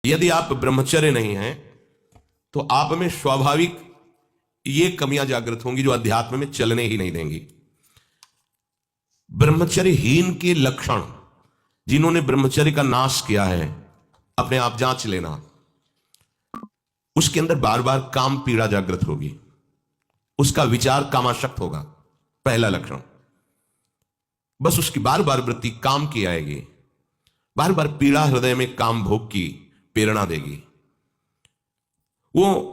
यदि आप ब्रह्मचर्य नहीं हैं तो आप में स्वाभाविक ये कमियां जागृत होंगी जो अध्यात्म में चलने ही नहीं देंगी। ब्रह्मचर्यहीन के लक्षण, जिन्होंने ब्रह्मचर्य का नाश किया है, अपने आप जांच लेना। उसके अंदर बार बार काम पीड़ा जागृत होगी, उसका विचार कामाशक्त होगा, पहला लक्षण। बस उसकी बार बार वृत्ति काम की आएगी, बार बार पीड़ा हृदय में काम भोग की प्रेरणा देगी। वो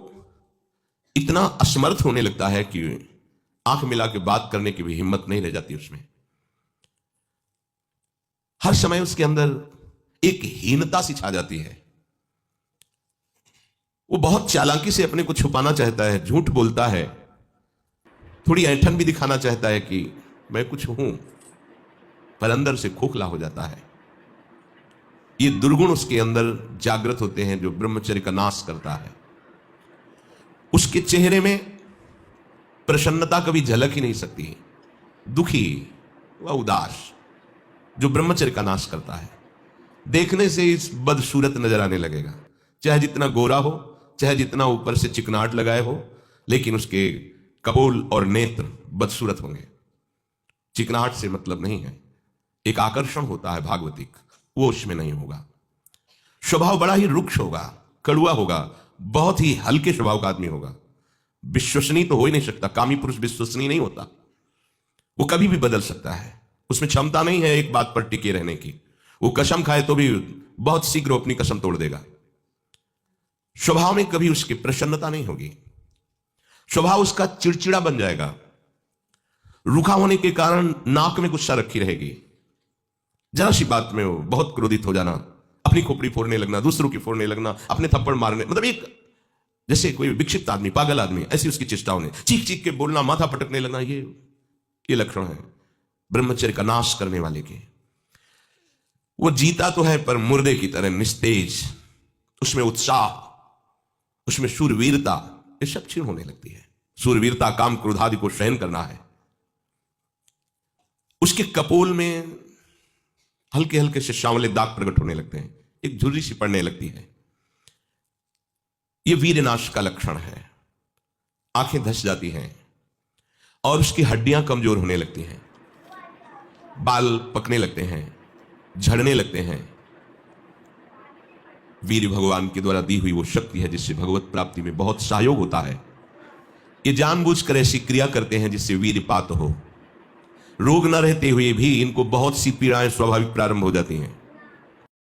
इतना असमर्थ होने लगता है कि आंख मिला के बात करने की भी हिम्मत नहीं रह जाती उसमें। हर समय उसके अंदर एक हीनता सी छा जाती है। वो बहुत चालाकी से अपने को छुपाना चाहता है, झूठ बोलता है, थोड़ी ऐंठन भी दिखाना चाहता है कि मैं कुछ हूं, पर अंदर से खोखला हो जाता है। ये दुर्गुण उसके अंदर जागृत होते हैं जो ब्रह्मचर्य का नाश करता है। उसके चेहरे में प्रसन्नता कभी झलक ही नहीं सकती, दुखी व उदास, जो ब्रह्मचर्य का नाश करता है। देखने से इस बदसूरत नजर आने लगेगा, चाहे जितना गोरा हो, चाहे जितना ऊपर से चिकनाट लगाए हो, लेकिन उसके कपोल और नेत्र बदसूरत होंगे। चिकनाहट से मतलब नहीं है, एक आकर्षण होता है भागवतिक, वो उसमें नहीं होगा। स्वभाव बड़ा ही रुक्ष होगा, कड़ुआ होगा, बहुत ही हल्के स्वभाव का आदमी होगा। विश्वसनीय तो हो ही नहीं सकता, कामी पुरुष विश्वसनीय नहीं होता। वो कभी भी बदल सकता है, उसमें क्षमता नहीं है एक बात पर टिके रहने की। वो कसम खाए तो भी बहुत शीघ्र अपनी कसम तोड़ देगा। स्वभाव में कभी उसकी प्रसन्नता नहीं होगी, स्वभाव उसका चिड़चिड़ा बन जाएगा। रूखा होने के कारण नाक में गुस्सा रखी रहेगी, जरा सी बात में वो बहुत क्रोधित हो जाना, अपनी खोपड़ी फोड़ने लगना, दूसरों की फोड़ने लगना, अपने थप्पड़ मारने, मतलब एक जैसे कोई विक्षिप्त आदमी, पागल आदमी, ऐसी उसकी चेष्टाओं ने चीख चीख के बोलना, माथा पटकने लगना, ये लक्षण है ब्रह्मचर्य का नाश करने वाले के। वो जीता तो है पर मुर्दे की तरह निस्तेज, उसमें उत्साह, उसमें शूरवीरता, ये सब क्षीण होने लगती है। शूरवीरता काम क्रोध आदि को सहन करना है। उसके कपोल में हल्के हल्के से सांवले दाग प्रकट होने लगते हैं, एक झुर्री सी पड़ने लगती है। यह वीरनाश का लक्षण है। आंखें धस जाती हैं और उसकी हड्डियां कमजोर होने लगती हैं, बाल पकने लगते हैं, झड़ने लगते हैं। वीर भगवान के द्वारा दी हुई वो शक्ति है जिससे भगवत प्राप्ति में बहुत सहयोग होता है। ये जानबूझकर ऐसी क्रिया करते हैं जिससे वीरपात हो। रोग न रहते हुए भी इनको बहुत सी पीड़ाएं स्वाभाविक प्रारंभ हो जाती हैं।